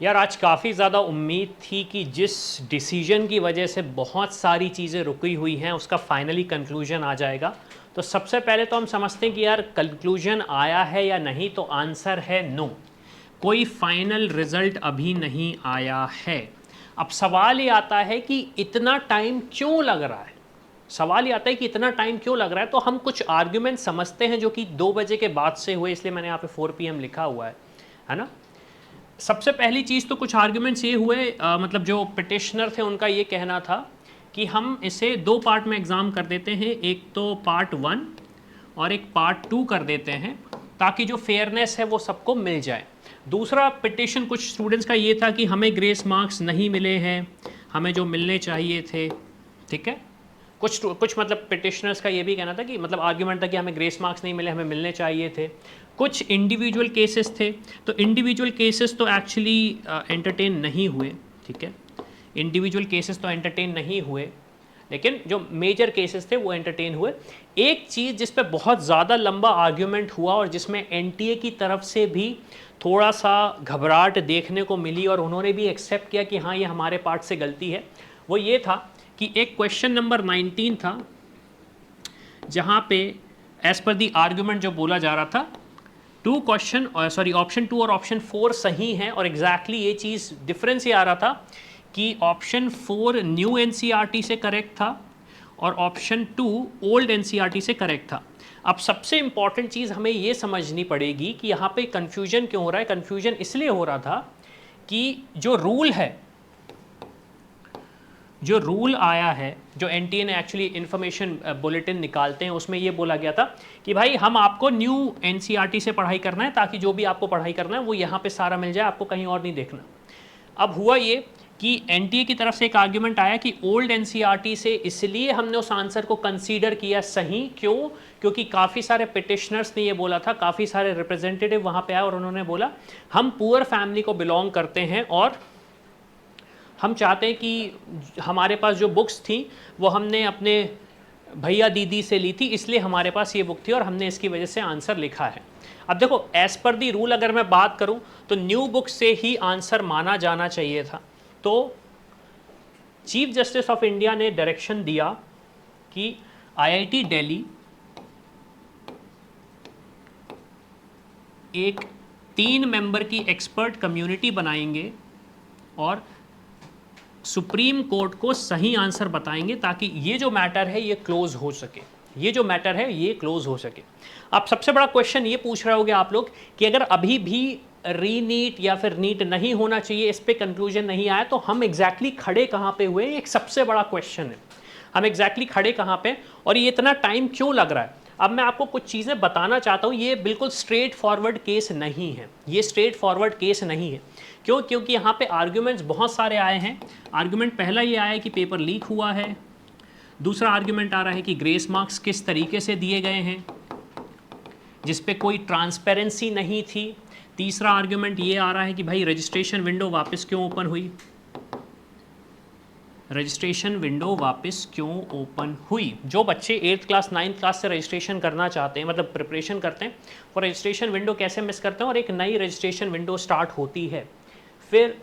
यार आज काफ़ी ज़्यादा उम्मीद थी कि जिस डिसीजन की वजह से बहुत सारी चीज़ें रुकी हुई हैं उसका फाइनली कंक्लूजन आ जाएगा। तो सबसे पहले तो हम समझते हैं कि यार कंक्लूजन आया है या नहीं, तो आंसर है नो। कोई फाइनल रिजल्ट अभी नहीं आया है। अब सवाल ये आता है कि इतना टाइम क्यों लग रहा है। सवाल ये आता है कि इतना टाइम क्यों लग रहा है, तो हम कुछ आर्ग्यूमेंट समझते हैं जो कि 2 बजे के बाद से हुए, इसलिए मैंने यहाँ पे 4 PM लिखा हुआ है ना। सबसे पहली चीज़ तो कुछ आर्ग्यूमेंट्स ये हुए, मतलब जो पिटिशनर थे उनका ये कहना था कि हम इसे 2 पार्ट में एग्ज़ाम कर देते हैं, एक तो पार्ट 1 और एक पार्ट 2 कर देते हैं, ताकि जो फेयरनेस है वो सबको मिल जाए। दूसरा पिटिशन कुछ स्टूडेंट्स का ये था कि हमें ग्रेस मार्क्स नहीं मिले हैं, हमें जो मिलने चाहिए थे। ठीक है, कुछ मतलब पिटिशनर्स का ये भी कहना था कि मतलब आर्ग्यूमेंट था कि हमें ग्रेस मार्क्स नहीं मिले, हमें मिलने चाहिए थे। कुछ इंडिविजुअल केसेस थे, तो इंडिविजुअल केसेस तो एक्चुअली एंटरटेन नहीं हुए। ठीक है, इंडिविजुअल केसेस तो एंटरटेन नहीं हुए, लेकिन जो मेजर केसेस थे वो एंटरटेन हुए। एक चीज़ जिस पे बहुत ज़्यादा लंबा आर्ग्यूमेंट हुआ और जिसमें एनटीए की तरफ से भी थोड़ा सा घबराहट देखने को मिली और उन्होंने भी एक्सेप्ट किया कि हाँ ये हमारे पार्ट से गलती है, वो ये था कि एक क्वेश्चन नंबर 19 था जहाँ पे एज पर दी आर्ग्यूमेंट जो बोला जा रहा था, ऑप्शन 2 और ऑप्शन 4 सही हैं, और एग्जैक्टली ये चीज़ डिफरेंस ये आ रहा था कि ऑप्शन 4 न्यू एनसीईआरटी से करेक्ट था और ऑप्शन 2 ओल्ड एनसीईआरटी से करेक्ट था। अब सबसे इंपॉर्टेंट चीज़ हमें ये समझनी पड़ेगी कि यहाँ पे कन्फ्यूजन क्यों हो रहा है। कन्फ्यूजन इसलिए हो रहा था कि जो रूल आया है, जो एनटीए ने एक्चुअली इन्फॉर्मेशन बुलेटिन निकालते हैं, उसमें ये बोला गया था कि भाई हम आपको न्यू एनसीईआरटी से पढ़ाई करना है, ताकि जो भी आपको पढ़ाई करना है वो यहाँ पे सारा मिल जाए, आपको कहीं और नहीं देखना। अब हुआ ये कि एनटीए की तरफ से एक आर्ग्यूमेंट आया कि ओल्ड एनसीईआरटी से इसलिए हमने उस आंसर को कंसीडर किया सही। क्यों? क्योंकि काफ़ी सारे पिटिशनर्स ने ये बोला था, काफ़ी सारे रिप्रेजेंटेटिव वहाँ पे आए और उन्होंने बोला हम पुअर फैमिली को बिलोंग करते हैं और हम चाहते हैं कि हमारे पास जो बुक्स थी वो हमने अपने भैया दीदी से ली थी, इसलिए हमारे पास ये बुक थी और हमने इसकी वजह से आंसर लिखा है। अब देखो, एज पर दी रूल अगर मैं बात करूं तो न्यू बुक से ही आंसर माना जाना चाहिए था। तो चीफ जस्टिस ऑफ इंडिया ने डायरेक्शन दिया कि आईआईटी दिल्ली एक 3 मेंबर की एक्सपर्ट कम्युनिटी बनाएंगे और सुप्रीम कोर्ट को सही आंसर बताएंगे, ताकि ये जो मैटर है ये क्लोज हो सके, ये जो मैटर है ये क्लोज हो सके। अब सबसे बड़ा क्वेश्चन ये पूछ रहे होगे आप लोग कि अगर अभी भी रीनीट या फिर नीट नहीं होना चाहिए, इस पे कंक्लूजन नहीं आया, तो हम एग्जैक्टली खड़े कहाँ पे हुए, एक सबसे बड़ा क्वेश्चन है। हम एग्जैक्टली खड़े कहाँ पे और ये इतना टाइम क्यों लग रहा है। अब मैं आपको कुछ चीज़ें बताना चाहता हूँ, ये बिल्कुल स्ट्रेट फॉरवर्ड केस नहीं है, ये स्ट्रेट फॉरवर्ड केस नहीं है। क्यों? क्योंकि यहाँ पे आर्ग्यूमेंट्स बहुत सारे आए हैं। आर्ग्यूमेंट पहला ये आया है कि पेपर लीक हुआ है, दूसरा आर्ग्यूमेंट आ रहा है कि ग्रेस मार्क्स किस तरीके से दिए गए हैं जिस पे कोई ट्रांसपेरेंसी नहीं थी, तीसरा आर्ग्यूमेंट ये आ रहा है कि भाई रजिस्ट्रेशन विंडो वापस क्यों ओपन हुई, रजिस्ट्रेशन विंडो वापस क्यों ओपन हुई। जो बच्चे 8th क्लास 9th क्लास से रजिस्ट्रेशन करना चाहते हैं, मतलब प्रिपरेशन करते हैं, वो रजिस्ट्रेशन विंडो कैसे मिस करते हैं और एक नई रजिस्ट्रेशन विंडो स्टार्ट होती है। फिर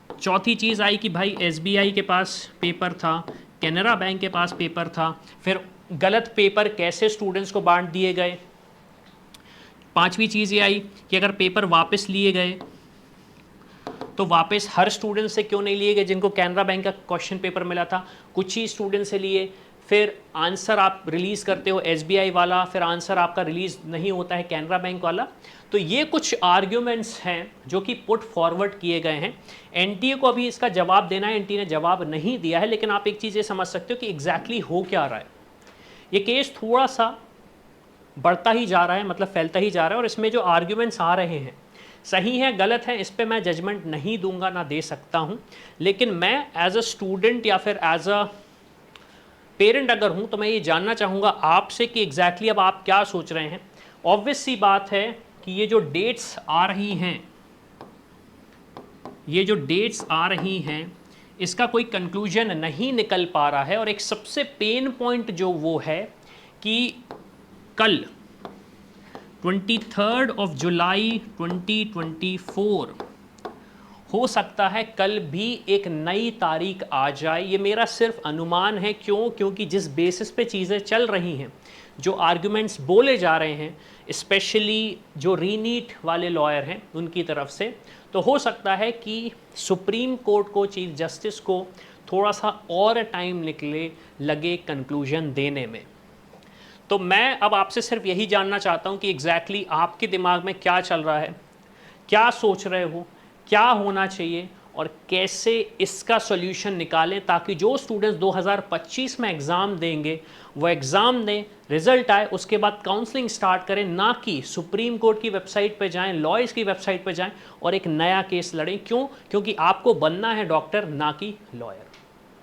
चौथी चीज़ आई कि भाई एसबीआई के पास पेपर था, कैनरा बैंक के पास पेपर था, फिर गलत पेपर कैसे स्टूडेंट्स को बांट दिए गए। पांचवी चीज़ ये आई कि अगर पेपर वापस लिए गए तो वापस हर स्टूडेंट से क्यों नहीं लिए गए जिनको कैनरा बैंक का क्वेश्चन पेपर मिला था, कुछ ही स्टूडेंट से लिए। फिर आंसर आप रिलीज़ करते हो एसबीआई वाला, फिर आंसर आपका रिलीज़ नहीं होता है कैनरा बैंक वाला। तो ये कुछ आर्ग्यूमेंट्स हैं जो कि पुट फॉरवर्ड किए गए हैं। एनटीए को अभी इसका जवाब देना है, एनटीए ने जवाब नहीं दिया है, लेकिन आप एक चीज़ ये समझ सकते हो कि एग्जैक्टली हो क्या रहा है। ये केस थोड़ा सा बढ़ता ही जा रहा है, मतलब फैलता ही जा रहा है, और इसमें जो आर्ग्यूमेंट्स आ रहे हैं सही है गलत है, इस पर मैं जजमेंट नहीं दूंगा, ना दे सकता हूं। लेकिन मैं एज अ स्टूडेंट या फिर एज अ पेरेंट अगर हूं तो मैं ये जानना चाहूँगा आपसे कि एग्जैक्टली अब आप क्या सोच रहे हैं। ऑब्वियस सी बात है कि ये जो डेट्स आ रही हैं, ये जो डेट्स आ रही हैं इसका कोई कंक्लूजन नहीं निकल पा रहा है। और एक सबसे पेन पॉइंट जो वो है कि कल 23 जुलाई 2024 हो सकता है कल भी एक नई तारीख आ जाए। ये मेरा सिर्फ अनुमान है। क्यों? क्योंकि जिस बेसिस पे चीज़ें चल रही हैं, जो आर्ग्यूमेंट्स बोले जा रहे हैं, स्पेशली जो रीनीट वाले लॉयर हैं उनकी तरफ से, तो हो सकता है कि सुप्रीम कोर्ट को, चीफ जस्टिस को थोड़ा सा और टाइम लगे कंक्लूजन देने में। तो मैं अब आपसे सिर्फ यही जानना चाहता हूँ कि एग्जैक्टली आपके दिमाग में क्या चल रहा है, क्या सोच रहे हो, क्या होना चाहिए और कैसे इसका सॉल्यूशन निकालें, ताकि जो स्टूडेंट्स 2025 में एग्ज़ाम देंगे वो एग्ज़ाम दें, रिजल्ट आए, उसके बाद काउंसलिंग स्टार्ट करें, ना कि सुप्रीम कोर्ट की वेबसाइट पे जाएं, लॉयर्स की वेबसाइट पे जाएं और एक नया केस लड़ें। क्यों? क्योंकि आपको बनना है डॉक्टर, ना कि लॉयर।